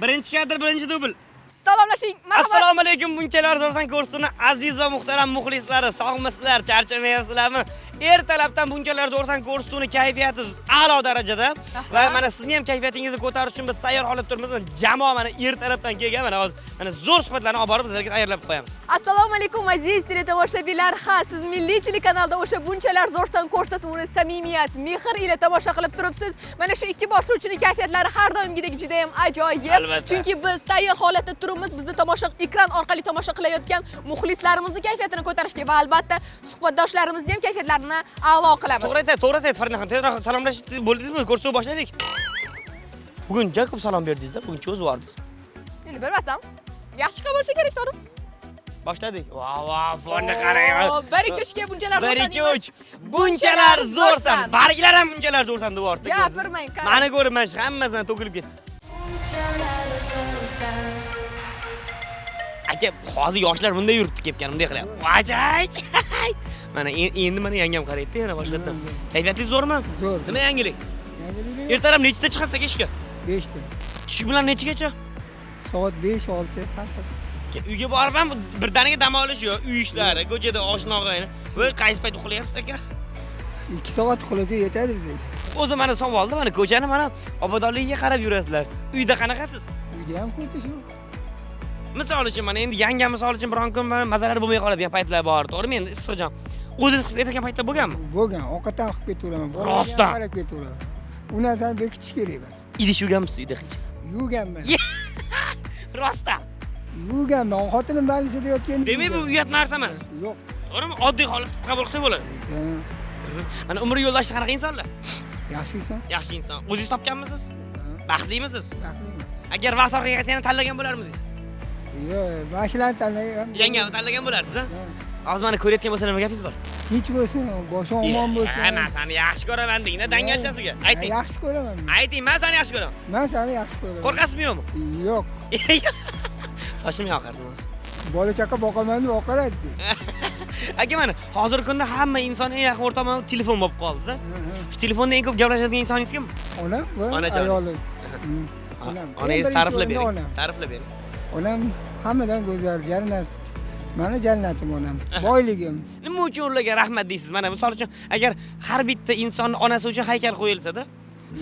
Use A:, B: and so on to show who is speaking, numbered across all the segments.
A: Birinchi kadr, birinchi dubl.
B: Salomlashing. Marhamat.
A: Assalomu alaykum, bunchalar zo'rsan ko'rsini aziz va muhtaram muxlislari, sog'misizlar, charchamayapsizlarmi? Ertalabdan bunchalar zo'rsan ko'rsini kayfiyati a'lo darajada va mana sizni ham kayfiyatingizni ko'tarish uchun biz tayyor holat turibmiz. Jamoa mana ertalabdan kelgan, mana zo'r suhbatlarni olib borib sizlarga tayyorlab qo'yamiz.
B: Assalomu alaykum aziz teletomoshabinlar. Ha, siz milliy telekanalda o'sha bunchalar zo'rsan ko'rsatuvini samimiyat, mehr ila tomosha qilib turibsiz. Mana shu ikki boshlovchining kayfiyatlari har doimgidek juda ham ajoyib. Chunki biz tayyor holatda turibmiz. Bizni ekran orqali tomosha qilayotgan muxlislarimizni kayfiyatini ko'tarishga va albatta suhbatdoshlarimizni ham kayfiyatlarini a'lo qilamiz.
A: To'g'ri aytdi Farinaxon. Tezroq salomlashib bo'ldingizmi? Ko'rsatuv boshladik. Bugun juda ko'p salom berdingiz-da, bugun cho'z vordingiz.
B: Endi bermasam, yaxshi qabul bo'lsa kerak, to'g'ri?
A: Boshladik. Vau, fonni qarang.
B: 1-2-3 ga bunchalar zo'rsan.
A: 1-2-3. Bunchalar zo'rsan. Barglar ham bunchalar zo'rsan deb ortda.
B: Gapirmang.
A: Mani ko'rib, mana shu hammasidan to'kilib ketdi. Aka, hozir yoshlar bunday yuribdi kelgan, bunday qilyapti. Vajay! Mana endi mana yangam qaraydi, yana boshqatdan. Kayfiyatingiz zo'rmi?
C: Zo'r.
A: Nima yangilik? Ertalab nechta chiqasiz ishga?
C: 5 ta.
A: Tush bilan nechagacha?
C: Soat 5-6 haqida.
A: Uyga borib ham birdaniga dam olish yo'q, uy ishlari, ko'chada oshna-og'ayni. Voy, qaysi payt uxlayapsiz aka?
C: 2 soat uxlasa yetadi bizga.
A: O'zi mana savolda, mana ko'chani mana obodonligiga qarab yurasizlar. Uyda qanaqasiz?
C: Uyda ham xuddi shu.
A: Misol uchun mana endi yangam misol uchun biron kun mazalar bo'lmay qoladigan paytlar bor, to'g'rimi? Endi issiqjon. O'zingiz qilib ketgan paytlar bo'lganmi?
C: Bo'lgan, ovqatdan qilib ketaveraman.
A: Rostdan.
C: Qarab ketaveraman. U narsani bekitish kerak emas.
A: Idish yuganmisiz uyda hech?
C: Yuganman.
A: Rostdan.
C: Yuganman. Xotinim balisida yotgan.
A: Demak, bu uyat narsa emas.
C: Yo'q.
A: To'g'rimi? Oddiy holat qabul qilsa bo'ladi. Mana umr yo'ldoshi qanaqa insonlar?
C: Yaxshi inson.
A: Yaxshi inson. O'zingiz topganmisiz? Baxtlimisiz?
C: Baxtliman.
A: Agar vaqt orqaga seni tanlagan bo'larmidingiz?
C: Yo'q, mashinani tanlagan.
A: Yangamni tanlagan bo'lardingiz, ha? Hozir mana ko'rayotgan bo'lsa nima gapingiz bor?
C: Hech bo'lsin, boshim omon bo'lsin.
A: Men seni yaxshi ko'raman degina dangalchasiga. Ayting.
C: Yaxshi ko'raman.
A: Ayting, men seni yaxshi ko'raman.
C: Men seni yaxshi ko'raman.
A: Qo'rqasizmi yo'qmi?
C: Yo'q.
A: Sochim yoqardi o'zi.
C: Bola chaqa boqaman deb oqaradi.
A: Aka mana hozirgi kunda hamma inson eng yaqin o'rtog'i telefon bo'lib qoldi-da. Shu telefonda eng ko'p gaplashadigan insoningiz kim?
C: Onam va ayolim.
A: Onangiz ta'riflab bering. Ta'riflab bering.
C: Onam hammadan go'zal, jannat. Mani jannatim onam, boyligim.
A: Nima uchun ularga rahmat deysiz? Mana misol uchun agar har bitta inson onasi uchun haykal qo'yilsa-da,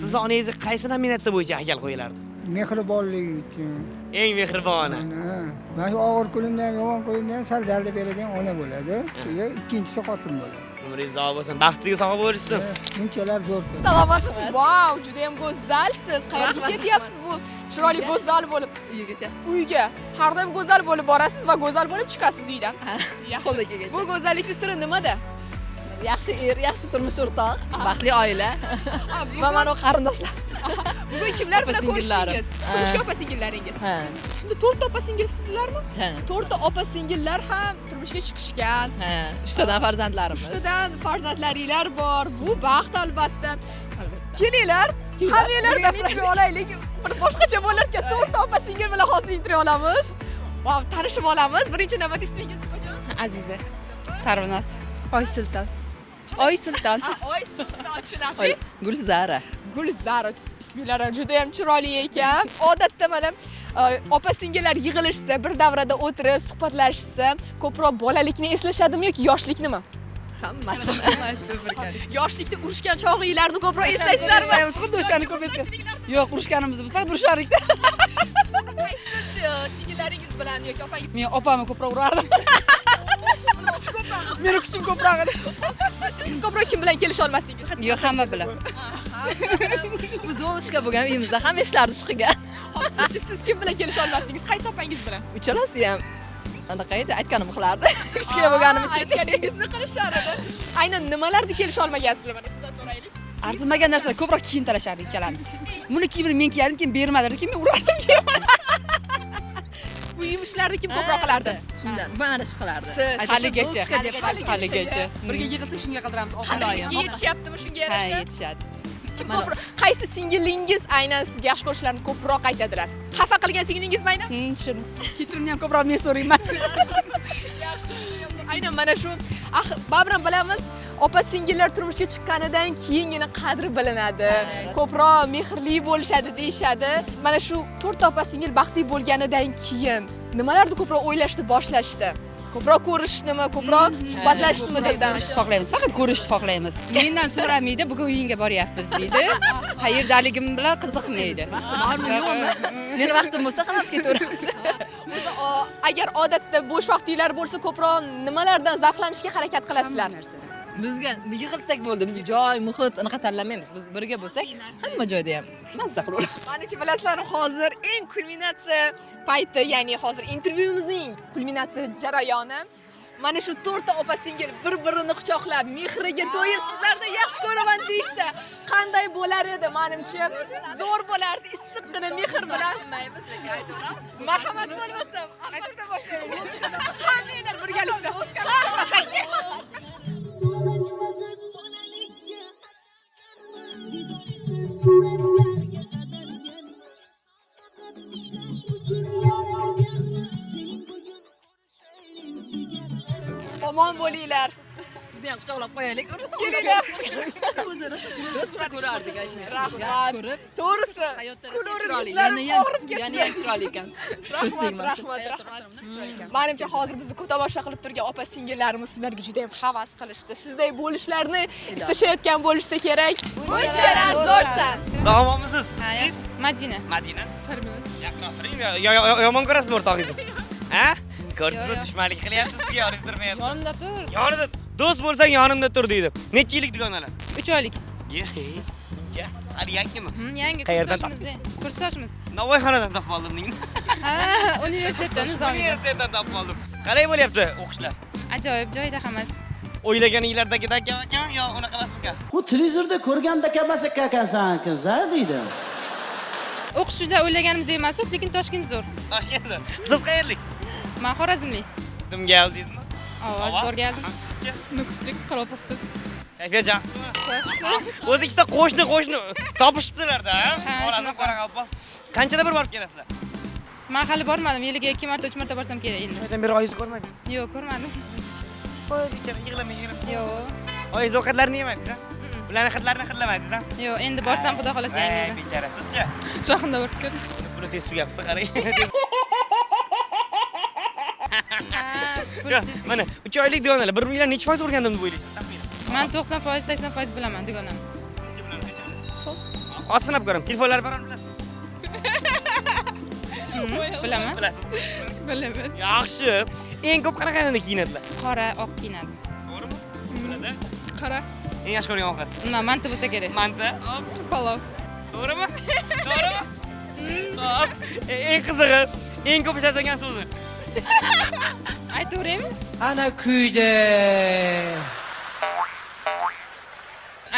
A: sizni onangiz qaysi nominatsiya bo'yicha haykal qo'yilardi?
C: Mehribonligi uchun.
A: Eng mehribon ona.
C: Mana shu og'ir kunimda ham, yomon kunimda ham sal dalda beradigan ona bo'ladi. Ikkinchisi xotin bo'ladi.
A: Umringiz uzoq bo'lsin, baxtingizga sog' bo'lishsin.
C: Bunchalar zo'rsiz.
B: Salomatmisiz? Vau, juda ham go'zalsiz. Qayerga ketyapsiz bu? Chiroyli go'zal bo'lib uyga ketyapsiz. Uyga. Har doim go'zal bo'lib borasiz va go'zal bo'lib chiqasiz uydan. Yaxshi. Bu go'zallikning siri nimada?
D: Yaxshi er, yaxshi turmush o'rtoq, baxtli oila va mana qarindoshlar.
B: Bugun kimlar bilan ko'rishdingiz? Turmushga opa-singillaringiz.
D: Ha.
B: Shunda 4 opa-singilsizlarmi?
D: Ha.
B: 4 opa-singillar ham turmushga chiqishgan.
D: Ha, 3 tadan farzandlarimiz.
B: 3 tadan farzandlaringlar bor. Bu baxt albatta. Kelinglar, hammanglar daftar olaylik. Bir boshqacha bo'larkan 4 opa-singil bilan hozir intervyu olamiz. Vau, tanishib olamiz. Birinchi navbat ismingiz nimajon?
E: Aziza, Sarvinoz, Oysulton. Oysulton.
B: Oysulton, tushunarli.
D: Gulzara.
B: Gulzara ismlari juda ham chiroyli ekan. Odatda mana opa-singillar yig'ilishsa, bir davrada o'tirib suhbatlashishsa, ko'proq bolalikni eslashadimi yoki yoshliknimi?
D: Hammasi.
B: Yoshlikda urushgan chog'inglarni ko'proq eslaysizlarmi?
E: Xuddi o'shani ko'p eslaymiz. Yo'q, urushganimizni biz faqat urushardik-da.
B: Siz singillaringiz bilan yoki opangiz
E: Men opamni ko'proq urardim. Meni kuchim ko'proq edi.
B: siz ko'proq kim bilan kelisha olmasdingiz?
E: Yo'q, hamma bilan.
D: Biz o'lishga bo'lgan uyimizda ham eshlardi chiqgan.
B: Hozircha siz kim bilan kelisha olmasdingiz? Qaysi opangiz bilan?
D: Uchalasi ham anaqa edi, aytganimni qilardi. Kichkina bo'lganim uchun.
B: Aytganingizni qilishar edi. Aynan nimalarda kelisha olmagasizlar? Mana sizdan so'raylik.
E: Arzimagan narsalar ko'proq kiyim talashardik ikkalamiz. Buni kiyimni men kiyardim, keyin bermadi, keyin men urardim keyin.
B: Bu yumushlarni kim ko'proq qilardi?
D: Shundan mana shu qilardi.
E: Haligacha.
B: Haligacha.
E: Birga yig'ilsak shunga qildiramiz.
B: Sizga yetishyaptimi shunga
E: Ha,
B: yarasha?
E: yetishadi.
B: Kim ko'proq qaysi singilingiz aynan sizga yaxshi ko'rishlarini ko'proq aytadilar? Xafa qilgan singilingizmi aynan?
E: Tushunamiz. Kechirimni ham ko'proq men so'rayman.
B: Yaxshi. Aynan mana shu baribir bilamiz, opa singillar turmushga chiqqanidan keyingina qadri bilinadi. Ko'proq mehrli bo'lishadi deyshadi. Mana shu 4 opa singil baxtli bo'lganidan keyin nimalarni ko'proq o'ylashni boshlashdi? Ko'proq ko'rishdimi, ko'proq suhbatlashdimi dedim.
E: Xohlaymiz, faqat ko'rishni xohlaymiz.
D: Mendan so'ramaydi, bugun uyingga boryapmiz deydi. Qayerdaligim bilan qiziqmaydi. Meni vaqtim bo'lsa hammasi ketaveramiz.
B: O'zi agar odatda bo'sh vaqtinglar bo'lsa, ko'proq nimalardan zavqlanishga harakat qilasizlar?
D: Bizga yig'ilsak bo'ldi. Biz joy, muhit anaqa tanlamaymiz. Biz birga bo'lsak, hamma joyda ham mazza qilaveramiz.
B: Menimcha bilasizlar, hozir eng kulminatsiya payti, ya'ni hozir intervyumizning kulminatsiya jarayoni. Mana shu 4 ta opa singil bir-birini quchoqlab, mehriga to'yib sizlarni yaxshi ko'raman deyshsa, qanday bo'lar edi? Menimcha zo'r bo'lardi, issiqqina mehr bilan. Marhamat bo'lmasam, qayerda boshlaymiz? Hammanglar birgalikda. Omon bo'linglar.
D: Sizni ham quchoqlab qo'yaylik.
B: Kelinglar.
D: Biz ko'rardik aytmaysiz.
B: Rahmat.
D: Yaxshi ko'rib.
B: To'g'risi.
D: Yana ham chiroyli ekansiz.
B: Rahmat. Menimcha hozir bizni tomosha qilib turgan opa singillarimiz sizlarga juda ham havas qilishdi. Sizday bo'lishlarni istashayotgan bo'lsa kerak. Bunchalar zo'rsan.
A: Sog'omisiz? Siz?
F: Madina.
A: Madina. Yaqinroq turing. Yomon ko'rasizmi o'rtog'ingizni? Ha? Ko'rdingizmi, dushmanlik qilyapsiz sizga, yoringiz turmayapti.
F: Yonimda tur.
A: Yonida do'st bo'lsang yonimda tur deydi. Necha yillik dugonalar?
F: 3 oylik.
A: Hali yangimi?
F: Yangi
A: Qayerdan
F: kursdoshimizda. Kursdoshimiz.
A: Navoiy xonadan topib oldim ningni.
F: Ha, universitetdan Nizomiyda.
A: Universitetdan topib oldim. Qalay bo'lyapti o'qishlar?
F: Ajoyib joyda hammasi.
A: O'ylaganinglardagidek ekanmi yo unaqa emasmi ekan?
G: Bu televizorda ko'rgandek emas ekansan deydi.
F: O'qish juda o'ylaganimizdek emas, lekin Toshkent zo'r.
A: Toshkentda. Siz qayerlik?
F: Men Xorazmlik.
A: Kim keldingizmi?
F: Ovoz zo'r keldim.
B: Nukuslik Qalopasda.
A: Kayfiyat yaxshimi? O'zi ikkita qo'shni topishibdilar-da, Xorazm Qoraqalpoq. Qanchada bir borib kelasizlar?
F: Men hali bormadim, yiliga 2 marta, 3 marta borsam kerak endi.
A: Shundan beri oyingizni ko'rmadingizmi?
F: Yo'q, ko'rmadim.
A: Voy, bechora, yig'lamang.
F: Yo'q.
A: Oyingiz ovqatlarini yemadingiz-a? Ularning hidlarini hidlamadingiz-a?
F: Yo'q, endi borsam xudo xolasa
A: Voy,
F: yangi.
A: bechora, sizchi?
F: Shoxinda borib keldim.
A: Puli tez tugabdi, qarang. Mana 3 oylik dugonalar 1 million necha foiz o'rgandim deb o'ylaysiz?
F: Men 90%, 80% bilaman dugonamni.
A: Hozir sinab ko'raman. Telefonlar bor bilasizmi?
F: Bilaman.
A: Bilasiz.
F: Bilaman.
A: Yaxshi. Eng ko'p qanaqani kiyinadilar?
F: Qora, oq kiyinadi.
A: To'g'rimi? Biladi.
B: Qara,
A: Eng yaxshi ko'rgan ovqat.
F: Nima, manta bo'lsa kerak.
A: Manta. Hop.
B: palov.
A: To'g'rimi? To'g'rimi? Hop. Eng qizig'i, eng ko'p ishlatadigan so'zi.
F: Aytaveraymi?
H: Ana kuyda.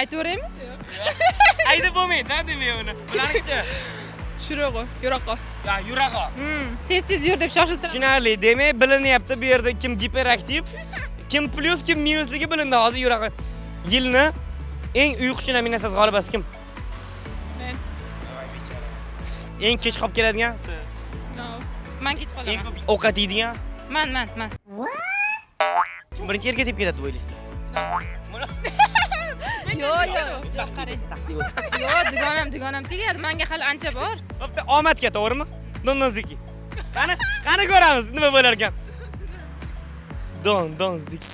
F: Aytaveraymi?
A: Aytib bo'lmaydi, demak uni. Bularnikichi?
B: Shurog'i, yo'roqqa.
A: Ya, yuraqo.
F: Tez yur deb shoshiltirib.
A: Tushunarli. Demak, bilinyapti bu yerda kim giperaktiv, kim plyus, kim minusligi bilindi hozir yuraqo. Yilni eng uyquchi nominatsiyasi g'olibasi kim?
B: Men.
A: Eng kech qolib keladigan siz.
F: Men kech
A: Eng
F: qolaman.
A: ko'p ovqat yeydigan
F: Men.
A: kim birinchi yerga tepib ketadi deb o'ylaysiz?
F: Yo'q, qarang. Yo'q, dugonam tegadi. Menga hali ancha bor.
A: Bo'pti, omadga, to'g'rimi? Don-ziki. Qani ko'ramiz nima bo'lar ekan. Don-ziki.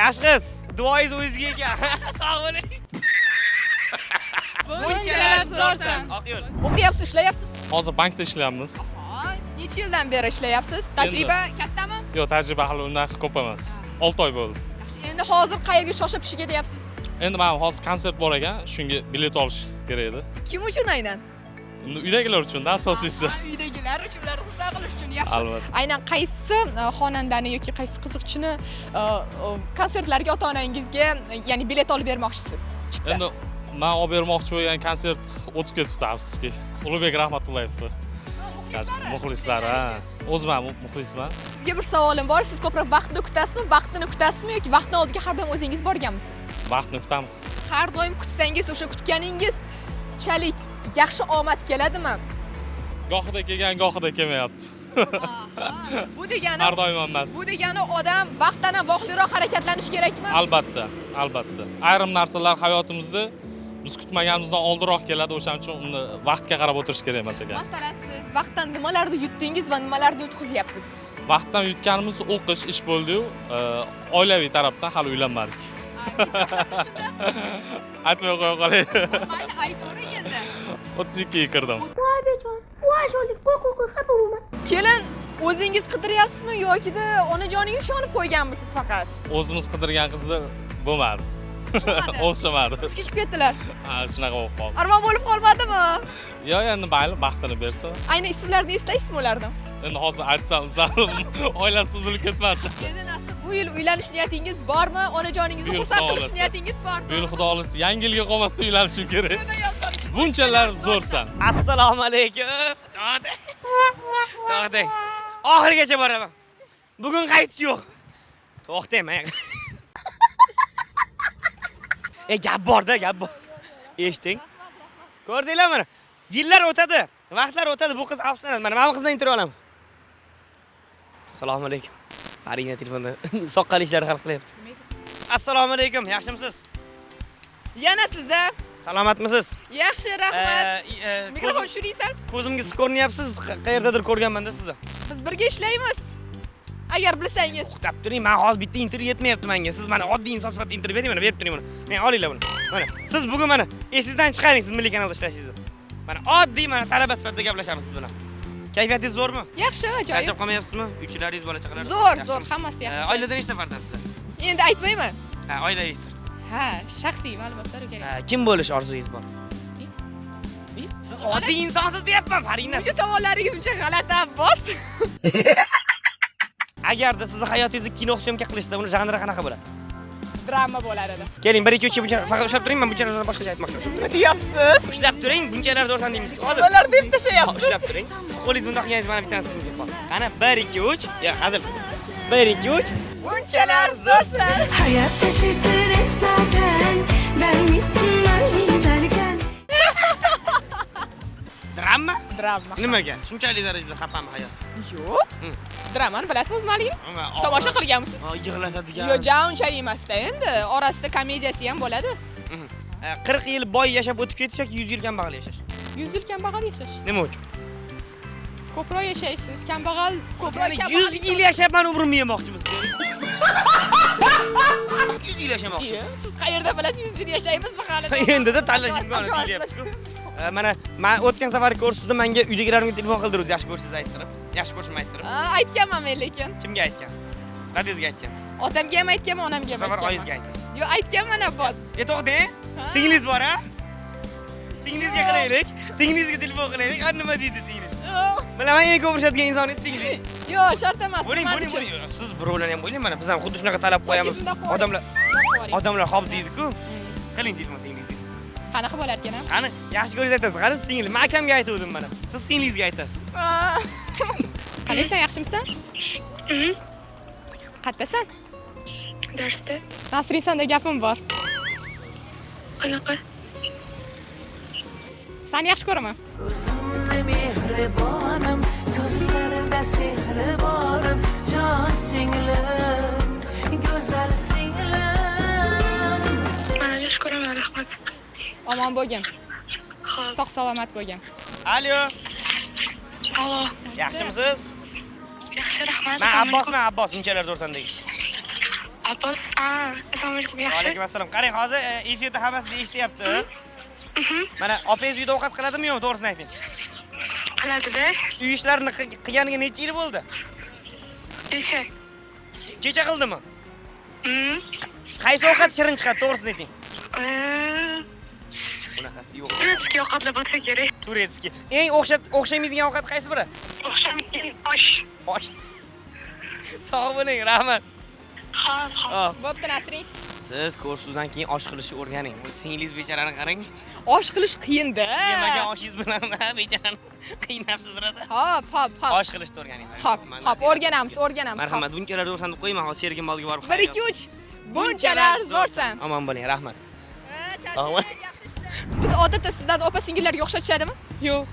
A: Yaxshi qiz, duoyingiz o'zingizga ekan. Sog' bo'ling. Bunchalar zo'rsan. Oq yo'l.
B: O'qiyapsiz, ishlayapsiz?
I: Hozir bankda ishlayapmiz.
B: Necha yildan beri ishlayapsiz? Tajriba kattami?
I: Yo'q, tajriba hali undan ko'p emas. 6 oy bo'ldi.
B: Endi hozir qayerga shosha pishiga deyapsiz?
I: Endi men hozir konsert bor ekan, shunga bilet olish kerak edi.
B: Kim uchun aynan?
I: Uydagilar uchun-da asosiysi.
B: Uydagilar uchun, ularni xursand qilish uchun yaxshi.
I: Albatta.
B: Aynan qaysi xonandani yoki qaysi qiziqchini konsertlarga ota-onangizga, ya'ni bilet olib bermoqchisiz? Chipta.
I: Endi men olib bermoqchi bo'lgan konsert o'tib ketibdi afsuski. Ulug'bek Rahmatullayevni. Muxlislar, ha. O'zim ham muxlisman.
B: Sizga bir savolim bor. Siz ko'proq vaqtni kutasizmi, vaqtini kutasizmi yoki vaqtni oldiga har doim o'zingiz borganmisiz?
I: Vaqtni kutamiz.
B: Har doim kutsangiz, o'sha kutganingiz chalik yaxshi omad keladimi?
I: Gohida kelgan, gohida kelmayapti.
B: Bu degani
I: Har doim emas.
B: Bu degani odam vaqtdan ham voqliroq harakatlanish kerakmi?
I: Albatta, albatta. Ayrim narsalar hayotimizda biz kutmaganimizdan oldinroq keladi, o'shaning uchun uni vaqtga qarab o'tirish kerak emas ekan.
B: Masalan, siz vaqtdan nimalarni yutdingiz va nimalarni yutqizyapsiz?
I: Vaqtdan yutganimiz o'qish, ish bo'ldi-yu, oilaviy tarafdan hali uylanmadik. Aytmay qo'ya qolay.
B: Mayli, aytavering endi.
I: 32 ga kirdim.
B: Kelin, o'zingiz qidiryapsizmi yoki-da onajoningiz ishonib qo'yganmisiz faqat?
I: O'zimiz qidirgan qizlar bo'lmadi. O'xshamadi.
B: Turtga chiqib ketdilar.
I: Ha, shunaqa bo'lib qoldi.
B: Armon bo'lib qolmadimi?
I: Yo'q, endi mayli, baxtini bersa.
B: Ayni ismlarini eslaysizmi ularni?
I: Endi hozir aytsam, oilasi uzilib ketmasin.
B: Endi asli bu yil uylanish niyatingiz bormi? Onajoningizni
I: Bu yil
B: xursand
I: Xudo
B: qilish
I: xohlasa.
B: niyatingiz bormi?
I: Bu yil Xudo xohlasa yangi yilga qolmasdan uylanishim kerak. Bunchalar zo'rsan.
A: Assalomu alaykum. To'xtang. Oxirigacha boraman. Bugun qaytish yo'q. To'xtang, men. Gap borda, gap bor. Eshiting. Ko'rdinglarmi mana? Yillar o'tadi, vaqtlar o'tadi, bu qiz afsuslanadi. Mana bu qizdan intervyu olaman. Assalomu alaykum. Farina telefonda soqqal ishlar hal qilyapti. Assalomu alaykum, yaxshimisiz?
B: Yana siz-a?
A: Salomatmisiz?
B: Yaxshi, rahmat. Mikrofon
A: Ko'zim-
B: tushiring sal.
A: Ko'zimga ko'rinyapsiz, qayerdadir ko'rganman-da sizni.
B: Biz birga ishlaymiz. Agar bilsangiz.
A: To'xtab turing, men hozir bitta intervyu yetmayapti menga. Siz mana oddiy inson sifatida intervyu bering, mana berib turing buni. Men olinglar buni. Mana siz bugun mana esingizdan chiqaring, siz milliy kanalda ishlashingizni. Mana oddiy mana talaba sifatida gaplashamiz siz bilan. Kayfiyatingiz zo'rmi?
B: Yaxshi, ajoyib.
A: Charchab qolmayapsizmi? Uchlaringiz, bola chaqalar.
B: Zo'r, zo'r, hammasi yaxshi.
A: Oilada nechta farzandsizlar?
B: Endi aytmayman.
A: Ha, oilangiz.
B: Ha, shaxsiy ma'lumotlar kerak.
A: Kim bo'lish orzungiz bor? Siz oddiy insonsiz deyapman, Farina.
B: Buncha savollaringiz uncha g'alati, Abbos.
A: Agarda sizni hayotingizni kino syomka qilishsa, uni janri qanaqa bo'ladi?
B: Drama bo'lar edi.
A: Keling, 1 2 3 buncha faqat ushlab turing, men bunchalardan boshqacha aytmoqchiman.
B: Nima deyapsiz?
A: Ushlab turing, bunchalar do'rsan deymiz. Hozir.
B: Nimalar deb tashlayapsiz?
A: Ushlab turing. Siz qo'lingiz bundoq qilganingiz mana bittasini sizga qol. Qani 1 2 3. Yo'q, hazil. 1 2 3.
B: Bunchalar zo'rsan.
H: Hayat şaşırtır hep zaten. Ben gittim ben giderken.
A: Drama?
B: Drama.
A: Nimaga? Shunchalik darajada xafami hayot?
B: Yo'q. Dramani bilasizmi nimaligini? Tomosha qilganmisiz?
A: Yig'latadigan.
B: Yo'q, ja unchalik emas-da endi. Orasida komediyasi ham bo'ladi.
A: 40 yil boy yashab o'tib ketish yoki 100 yil kambag'al yashash?
B: 100 yil kambag'al yashash.
A: Nima uchun?
B: Ko'proq yashaysiz, kambag'al, ko'proq
A: Siz
B: kambag'al.
A: 100 yil yashab men umrimni yemoqchimiz. 100 yil yashamoqchi.
B: Siz qayerda bilasiz 100 yil yashaymizmi hali?
A: Endi-da tanlash imkoni beryapsiz-ku. Mana men o'tgan safar ko'rsatuvda menga uydagilarimga telefon qildiruvdi, yaxshi ko'rishingizni ayttirib. Yaxshi ko'rishimni ayttirib.
B: Aytganman men lekin.
A: Kimga aytgansiz? Dadangizga aytgansiz.
B: Otamga ham aytganman, onamga ham
A: Safar
B: aytganman.
A: oyingizga aytasiz.
B: Yo'q, aytganman Abbos.
A: To'xtang. Singlingiz bor-a? Singlingizga qilaylik. Singlingizga telefon qilaylik. Har nima deydi singlingiz? Bilaman, eng ko'p urishadigan insoningiz singlingiz.
B: Yo'q, shart emas.
A: Bo'ling. Siz birovlar ham bo'ling, mana biz ham xuddi shunaqa talab qo'yamiz. Odamlar xo'p deydi-ku. Qiling telefon singlingizga.
B: Qanaqa bo'lar ekan?
A: Qani, yaxshi ko'ringiz aytasiz. Qani singlim, men akamga aytuvdim mana. Siz singlingizga aytasiz.
B: Qalaysan, yaxshimisan? Qayerdasan?
F: Darsda.
B: Nasrin, senda gapim bor.
F: Qanaqa?
B: Seni yaxshi ko'raman.
H: O'zimni mehribonim, so'zlarida sehri borim, jon singlim, go'zal singlim.
F: Mana yaxshi ko'raman, rahmat.
B: Omon bo'lgin.
F: Xo'p.
B: Sog' salomat bo'lgin.
A: Alo.
F: Alo.
A: Yaxshimisiz?
F: Yaxshi, rahmat.
A: Men Abbos, bunchalar do'rsan deydi.
F: Abbos, assalomu alaykum, yaxshi.
A: Alaykum assalom. Qarang, hozir efirda hammasi eshityapti. Mana opangiz uyda ovqat qiladimi yo'q, to'g'risini ayting.
F: Qiladi-da.
A: Uy ishlarini qilganiga necha yil bo'ldi?
F: Necha?
A: Kecha qildimi? Qaysi ovqat shirin chiqadi, to'g'risini ayting. Bunaqasi yo'q.
F: Turetskiy ovqatlar bo'lsa kerak.
A: Turetskiy. Eng o'xshamaydigan ovqat qaysi biri?
F: O'xshamaydigan osh.
A: Osh. Sog' bo'ling, rahmat.
F: Xo'p.
B: Bo'pti, Nasrin.
A: Siz kursdan keyin osh qilishni o'rganing. Bu singlingiz becharani qarang.
B: Osh qilish qiyin-da.
A: Yemagan oshingiz bilan becharani qiynabsiz rosa.
B: Hop.
A: Osh qilishni o'rganing.
B: Hop, o'rganamiz.
A: Marhamat, bunchalar do'rsan deb qo'yma, hozir Sergin molga borib.
B: 1 2 3. Bunchalar zo'rsan.
A: Omon bo'ling, rahmat. Sog' bo'ling.
B: Biz odatda sizdan opa-singillarga o'xshatishadimi?
F: Yo'q.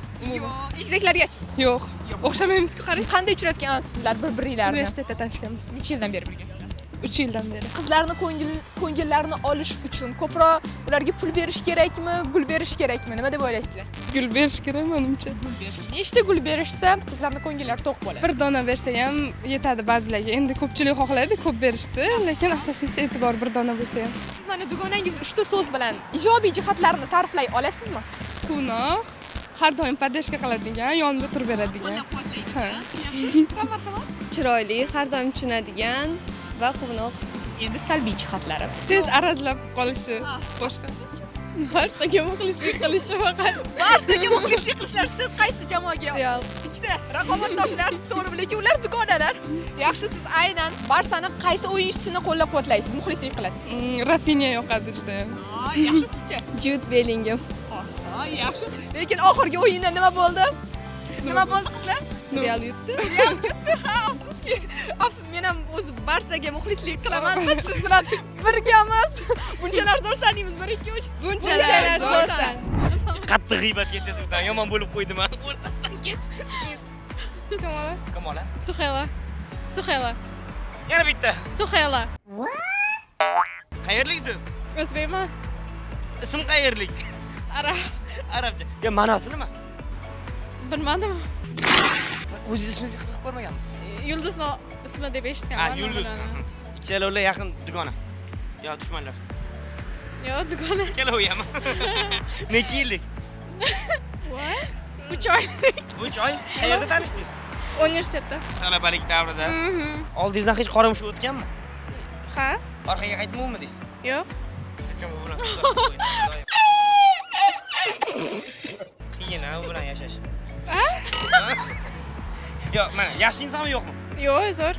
B: Egizaklargacha.
F: Yo'q. O'xshamaymiz-ku, qarang.
B: Qanday uchratgansiz sizlar bir-biringlarni?
F: Universitetda tanishganmiz.
B: Necha yildan beri birgasizlar?
F: 3 yildan beri.
B: Qizlarni ko'ngillarini olish uchun ko'proq ularga pul berish kerakmi, gul berish kerakmi? Nima deb o'ylaysizlar?
F: Gul berish kerak menimcha.
B: Nechta gul berishsa qizlarning ko'ngillari to'q bo'ladi?
F: Bir dona bersa ham yetadi ba'zilarga. Endi ko'pchilik xohlaydi ko'p berishni, lekin asosiysi e'tibor bir dona bo'lsa ham.
B: Siz mana dugonangiz 3 ta so'z bilan ijobiy jihatlarini ta'riflay olasizmi?
F: Quvnoq, har doim podдержка qiladigan, yonimda turib beradigan. Ha.
J: Chiroyli, har doim tushunadigan va quvnoq.
B: Endi salbiy jihatlari.
F: Tez arazlab qolishi boshqa.
J: Barsaga muxlislik qilishi faqat.
B: Barsaga muxlislik qilishlar. Siz qaysi jamoaga?
J: Real.
B: Ikkita raqobatdoshlar, to'g'ri, lekin ular dugonalar. Yaxshi, siz aynan Barsani qaysi o'yinchisini qo'llab-quvvatlaysiz, muxlislik qilasiz?
F: Rafinha yoqadi juda ham.
B: Yaxshi, sizcha?
J: Jude Bellingham.
B: Yaxshi. Lekin oxirgi o'yinda nima bo'ldi? Nima bo'ldi qizlar?
J: Real yutdi.
B: Real yutdi. Ha, afsuski. Afsus, men ham o'zi Barsaga muxlislik qilaman. Biz siz bilan birgamiz. Bunchalar zo'rsan deymiz. 1 2 3.
J: Bunchalar zo'rsan.
A: Qattiq g'iybat ketyapti. Yomon bo'lib qo'ydim men. O'rtasidan ket.
F: Kamola.
A: Kamola.
F: Suxela.
A: Yana bitta.
F: Suxela.
A: Qayerliksiz?
F: O'zbekman.
A: Ism qayerlik? Arabcha. Ya ma'nosi nima?
F: Bilmadim.
A: O'z ismingizni qiziqib ko'rmaganmiz.
F: Yulduzning ismi deb eshitganman.
A: Ha, Yulduz. Ikkalovi yaqin dugona. Yo, dushmanlar.
F: Yo'q, dugona.
A: Ikkalovi ham. Necha yillik?
F: 3 oylik.
A: 3 oy. Qayerda tanishdingiz?
F: Universitetda.
A: Talabalik davrida. Oldingizdan hech qora mushuk o'tganmi?
F: Ha?
A: Orqaga qaytmovmidingiz?
F: Yo'q.
A: Shuning uchun bu bilan qiyin u bilan yashash. Yo'q, mana yaxshi insonmi yo'qmi?
F: Yo'q, zo'r.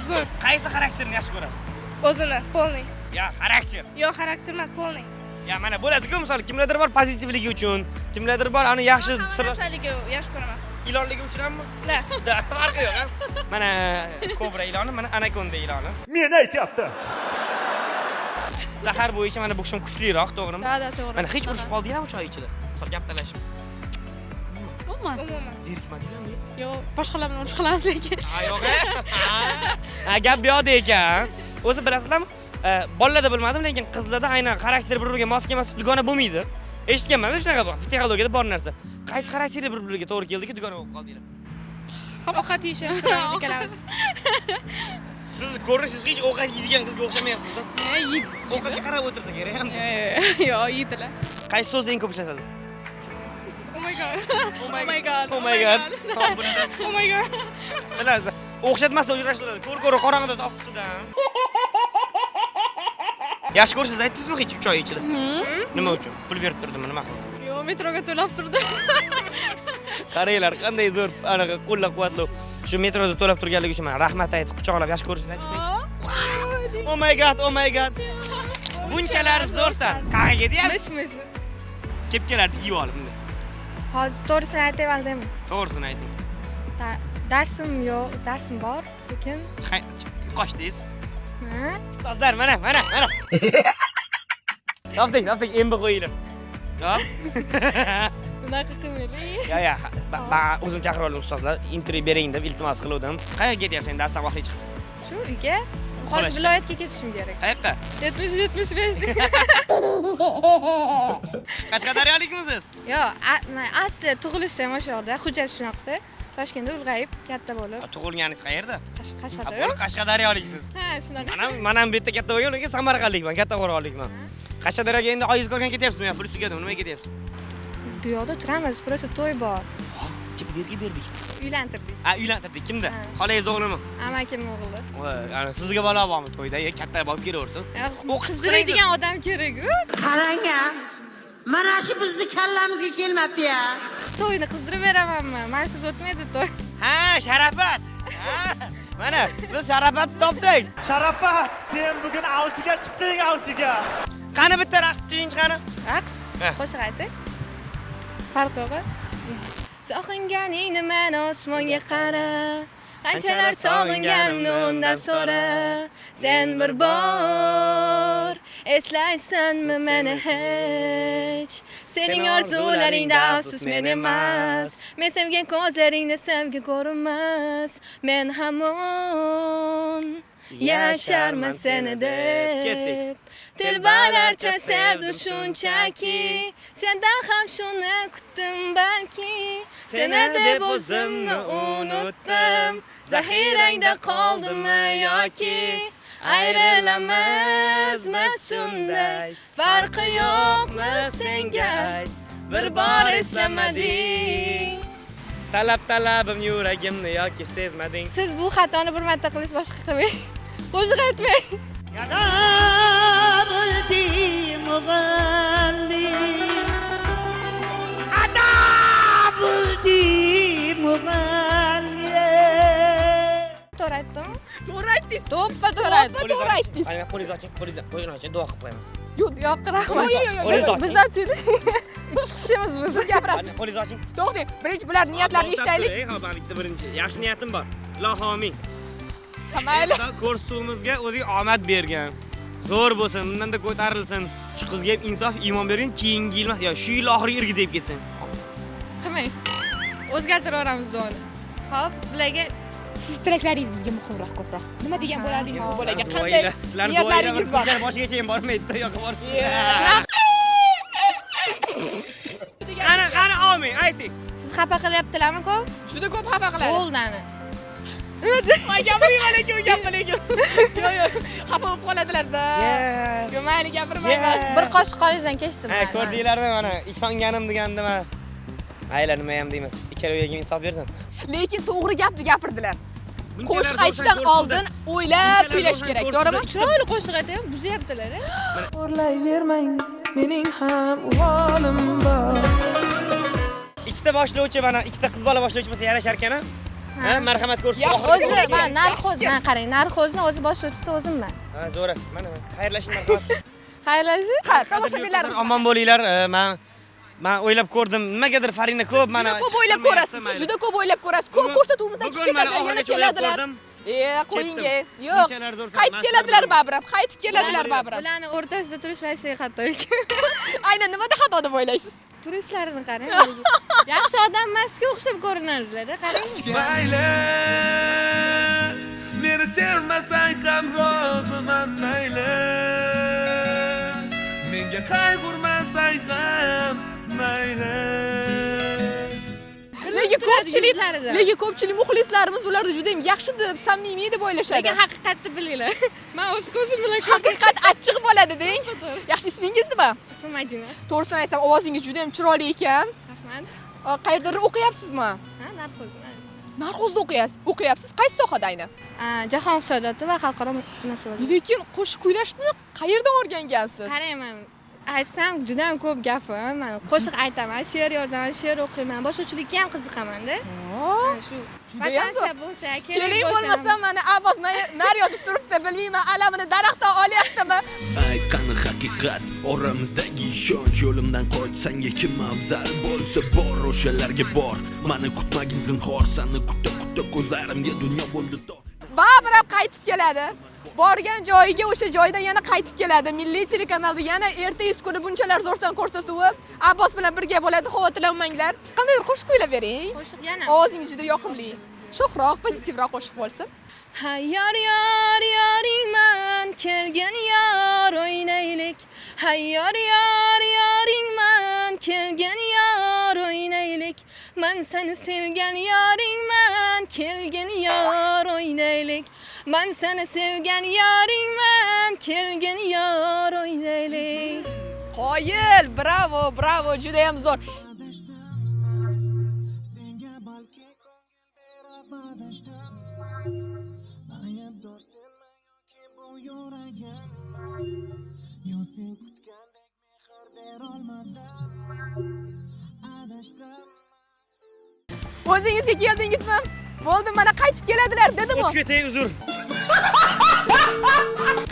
A: Zo'r. Qaysi xarakterni yaxshi ko'rasiz?
F: O'zini, polniy.
A: Ya, xarakter.
F: Yo'q, xarakter emas, polniy.
A: Ya, mana bo'ladi-ku, misol kimlardir bor pozitivligi uchun, kimlardir bor ani yaxshi
F: Sirlashaliga yaxshi ko'raman.
A: ilonligi uchunmi?
F: Da.
A: Farqi yo'q, ha? Mana kobra iloni, mana anakonda iloni.
K: Meni aytyapti.
A: Zahar bo'yicha mana bu ham kuchliroq, to'g'rimi?
J: Da, to'g'ri.
A: Mana hech urushib qoldinglarmi choy ichida? Misol gap talashib.
J: Umuman.
A: Zerikmadinglarmi?
F: Yo'q, boshqalar bilan urush qilamiz lekin.
A: Ha, yo'q. Ha, gap bu yoqda ekan. O'zi bilasizlarmi? Bolalarda bilmadim, lekin qizlarda aynan xarakter bir-biriga mos kelmasa dugona bo'lmaydi. Eshitganman shunaqa psixologiyada bor narsa. Qaysi xarakterli bir-biriga to'g'ri keldiki, dugona bo'lib qoldinglar?
F: Ovqat yeyishni qilamiz ikkalamiz.
A: Siz ko'rinishingiz hech ovqat yeydigan qizga o'xshamayapsiz-da. Ovqatga qarab o'tirsa kerak ham.
F: Yo'q, yeydilar.
A: Qaysi so'zni eng ko'p ishlatadi?
F: Oh my god.
A: Oh my god. Oh my god. Sizlar o'xshatmasdan uchrashtiradi. Ko'r-ko'ri qorong'ida topibdi-da. Yaxshi ko'rsangiz aytdingizmi hech 3 oy ichida? Nima uchun? Pul berib turdimmi, nima qildim?
F: Yo'q, metroga to'lab turdim.
A: Qaranglar, qanday zo'r anaqa qo'llab-quvvatlov. Shu metroda to'lab turganligi uchun men rahmat aytib, quchoqlab yaxshi ko'rsangiz aytib qo'ying. Oh my god, oh my god. Bunchalar zo'rsan. Qayerga deyapsiz?
J: Mish.
A: Kelib kelardi, yeb olib bunday.
J: Hozir to'g'risini aytayoldim.
A: To'g'risini ayting.
J: Darsim yo'q, darsim bor, lekin
A: Qochdingiz.
J: ha?
A: Ustozlar, mana. Topdik, embi qo'yinglar. Hop.
J: Bunaqa qilmaylik.
A: Ya, o'zim chaqirib oldim ustozlar, intervyu bering deb iltimos qildim. Qayerga ketyapsan darsdan vaqtli chiqib?
J: Shu uyga hozir viloyatga ketishim kerak.
A: Qayoqqa?
J: 70-75.
A: Qashqadaryolikmi siz?
J: Yo'q, men asli tug'ilishim o'sha yoqda, hujjat shunaqda. Toshkentda ulg'ayib, katta bo'lib.
A: Tug'ilganingiz qayerda?
J: Qashqadaryo.
A: Qashqadaryoliksiz.
J: Ha, shunaqa.
A: Mana bu yerda katta bo'lgan, lekin Samarqandlikman, katta Qo'rg'onlikman. Qashqadaryoga endi oyingiz ko'rgan ketyapsizmi yo pul tugadimi? Nimaga ketyapsiz?
J: Bu yoqda turamiz, просто to'y bor.
A: Chipdirga berdik.
J: Uylantirdik.
A: Ha, uylantirdik. Kimda? Xolangiz o'g'limi?
J: Amakim o'g'li.
A: Ana sizga bola bormi to'yda? Katta bo'lib kelaversin.
J: Qizdiradigan odam kerak-ku.
G: Qarang-a. Mana shu bizni kallamizga kelmabdi-ya.
J: To'yni qizdirib beramanmi? Mensiz o'tmaydi to'y.
A: Ha, Sharafat. Mana biz Sharafatni topdik.
K: Sharafat, sen bugun avsiga chiqding, avchiga.
A: Qani bitta raqschining qani?
J: Raqs? Qo'shiq ayting. Farq yo'q. Sog'inganingni men osmonga qara. Qanchalar sog'inganimni undan so'ra. Sen bir bor eslaysanmi meni hech? Sening orzularingda afsus men emas. Men sevgan ko'zlaringda sevgi ko'rinmas. Men hamon yasharman seni deb. Tilbalarcha sevdim shunchaki, sendan ham shuni kutdim balki. Seni deb o'zimni unutdim, zaxirangda qoldimmi yoki ayrilamizmi shunday, farqi yo'qmi senga bir bor eslamading.
A: Talabim yuragimni yoki sezmading.
J: Siz bu xatoni bir marta qilish boshqa qilmang. Qo'shiq aytmang.
G: Yana bildim muğallim, ada bildim muğallim.
J: To'g'ri aytdim.
B: To'g'ri aytdingiz.
J: To'ppa
B: To'g'ri aytdingiz.
A: Ana poliz oching, duo qilib qo'yamiz.
B: Yo'qroq.
J: Bizlarchi. Ikki kishimiz biz.
B: Siz gapirasiz.
A: Ana poliz oching.
B: To'xtang. Birinchi bular niyatlarini eshitaylik.
A: Ha, men bitta birinchi. Yaxshi niyatim bor. Ilohi amin.
B: Mayli.
A: Ko'rsatuvimizga o'ziga omad bergan. Zo'r bo'lsin, bundan-da ko'tarilsin. Shu qizga ham insof, iymon bering, keyingi yil yo shu yil oxiriga irgideb ketsin.
J: Qilmang. O'zgartiraveramiz duoni. Xo'p, bularga
D: Siz tilaklaringiz bizga muhimroq, ko'proq. Nima degan bo'lardingiz bu bolaga?
B: Qanday
A: Sizlarning
B: niyatlaringiz bor?
A: Boshigacha ham bormaydi, yo'q bormaydi.
B: Shunaqa.
A: Qani amin, ayting.
J: siz xafa qilyaptilarmi ko'p?
B: Juda ko'p xafa qiladi.
J: Bo'ldani.
B: Voy gapiring lekin, gapiring. Yo'q, xafa bo'lib qoladilar-da. Yo'q, mayli gapirmayman.
J: Bir qoshiq qolingizdan kechdim.
A: Ha, ko'rdinglarmi mana ishonganim degandim ha. Aylar nima ham deymiz. Ikkaloviga insof bersin.
B: Lekin to'g'ri gapni gapirdilar. Qo'shiq aytishdan oldin o'ylab kuylash kerak, to'g'rimi?
J: Chiroyli qo'shiq aytayapti, buzyaptilar.
H: O'rlayvermang, mening ham uvolim bor.
A: Ikkita boshlovchi mana, ikkita qiz bola boshlovchi bo'lsa yarashar ekan-a? Ha, marhamat ko'rsin.
J: O'zi, men narxo'zni qarang, narxo'zni o'zi boshlovchisi o'zimman.
A: Ha, zo'ra. Mana xayrlashing marhamat.
J: Xayrlashing.
B: Ha, tomoshabinlarimiz.
A: Omon bo'linglar. Men o'ylab ko'rdim. Nimagadir Farina ko'p mana.
B: Juda ko'p o'ylab ko'rasiz. Juda ko'p o'ylab ko'rasiz. Ko'p ko'rsatuvimizdan chiqib ketadilar, yana keladilar. Qo'yinga. Yo'q. Qaytib keladilar babrab, qaytib keladilar babrab.
J: Bularni o'rtasida turishmaysiz xato ekan.
B: Aynan nimada xato deb o'ylaysiz?
J: Turishlarini qarang. Yaxshi odam emasga o'xshab ko'rinadilar-da, qarang.
H: Mayli, meni sevmasang ham roziman mayli. Menga qayg'urmasang ham mayli.
B: Lekin ko'pchilik muxlislarimiz ularni juda ham yaxshi deb, samimiy deb o'ylashadi.
J: Lekin haqiqatni bilinglar. Men o'z ko'zim bilan
B: haqiqat achchiq bo'ladi deng. Yaxshi, ismingiz nima?
J: Ismim Madina.
B: To'g'risini aytsam, ovozingiz juda ham chiroyli ekan.
J: Rahmat.
B: Qayerda o'qiyapsizmi?
J: Ha, narxo'zmi?
B: Narxozda o'qiyapsiz. Qaysi sohada aynan?
J: Jahon iqtisodiyoti va xalqaro munosabatlar.
B: Lekin qo'shiq kuylashni qayerdan o'rgangansiz?
J: Qarang, men aytsam juda ham ko'p gapim. Men qo'shiq aytaman, she'r yozaman, she'r o'qiyman, boshlovchilikka ham qiziqaman-da. Shu vatansiya bo'lsa,
B: keling bo'lmasa mana Abbos naryoqda turibdi, bilmayman, alamini daraxtdan olyaptimi?
H: Aytqani haqiqat, oramizdagi ishonch, yo'limdan qochsang kim afzal bo'lsa bor, o'shalarga bor. Meni kutmagin zinhor, seni kutda ko'zlarimga dunyo bo'ldi tor.
B: Babrab qaytib keladi. Borgan joyiga o'sha joydan yana qaytib keladi. Milliy telekanalda yana ertangi kuni bunchalar zo'rsan ko'rsatuvi Abbos bilan birga bo'ladi. Xavotirlanmanglar. Qandaydir qo'shiq kuylab bering.
J: Qo'shiq yana.
B: Ovozingiz juda yoqimli. Sho'xroq, pozitivroq qo'shiq bo'lsin.
J: Hayyor yor yoringman, kelgan yor o'ynaylik. Hayyor yor yoringman, kelgan yor o'ynaylik. Men seni sevgan yoringman, kelgan yor o'ynaylik. Men seni sevgan yoringman, kelgan yor o'ynaylik.
B: Qoyil, bravo, bravo, juda ham zo'r. O'zingizga keldingizmi? Bo'ldi, mana qaytib keladilar dedim-ku.
A: O'tib ketay, uzr.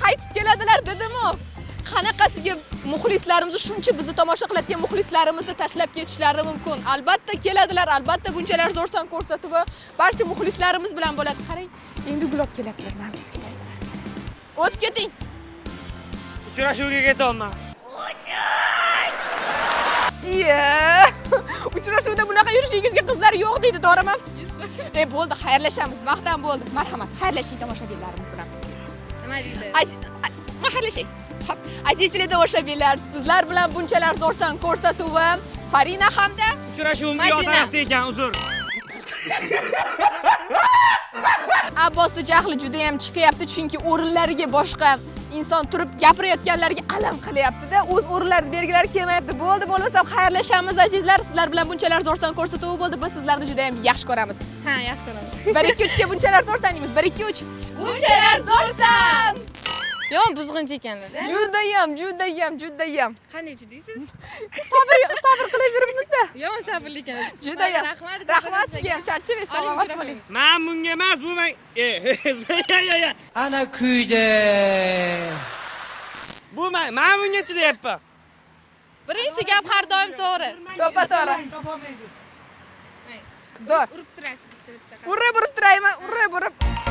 B: Qaytib keladilar dedim-ku. Qanaqasiga muxlislarimizni shuncha bizni tomosha qiladigan muxlislarimizni tashlab ketishlari mumkin. Albatta keladilar, albatta bunchalar zo'rsan ko'rsatuvi barcha muxlislarimiz bilan bo'ladi. Qarang, endi Gulob keladilar, Nargiz keladilar. O'tib keting.
A: Uchrashuvga ketyapman.
B: Iya. Uchrashuvda bunaqa yurishingizga qizlar yo'q deydi, to'g'rimi? Bo'ldi, xayrlashamiz. Vaqtdan bo'ldi. Marhamat, xayrlashing tomoshabinlarimiz bilan.
J: Nima deydi?
B: Xayrlashing. Xo'p, aziz tomoshabinlar, sizlar bilan bunchalar zo'rsan ko'rsatuvi Farina hamda
A: Uchrashuvimga yo tarafda ekan, uzr.
B: Abbosni jahli juda ham chiqyapti, chunki o'rinlariga boshqa inson turib gapirayotganlarga alam qilyapti-da, o'z o'rinlarini belgilari kelmayapti. Bo'ldi, bo'lmasa xayrlashamiz azizlar. Sizlar bilan bunchalar zo'rsan ko'rsatuvi bo'ldi. Biz sizlarni juda ham yaxshi ko'ramiz.
J: Ha, yaxshi ko'ramiz.
B: 1-2-3 ga bunchalar zo'rsan deymiz. 1-2-3. Bunchalar zo'rsan.
J: Yomon buzg'unchi ekanlar-da.
B: Judayam.
J: Qanday deysiz?
B: Sabr qilib yuribmiz-da.
J: Yomon sabrli ekansiz.
B: Judayam.
J: Rahmat.
B: Rahmat sizga ham, charchamaysiz. Salomat bo'ling.
A: Men bunga emas, bu men.
G: Ana kuyda.
A: Bu men bunga chidayapman.
B: Birinchi gap har doim to'g'ri. To'g'ri. Zo'r.
J: Urib turasiz bitta-bitta.
B: Urib turayman, urib.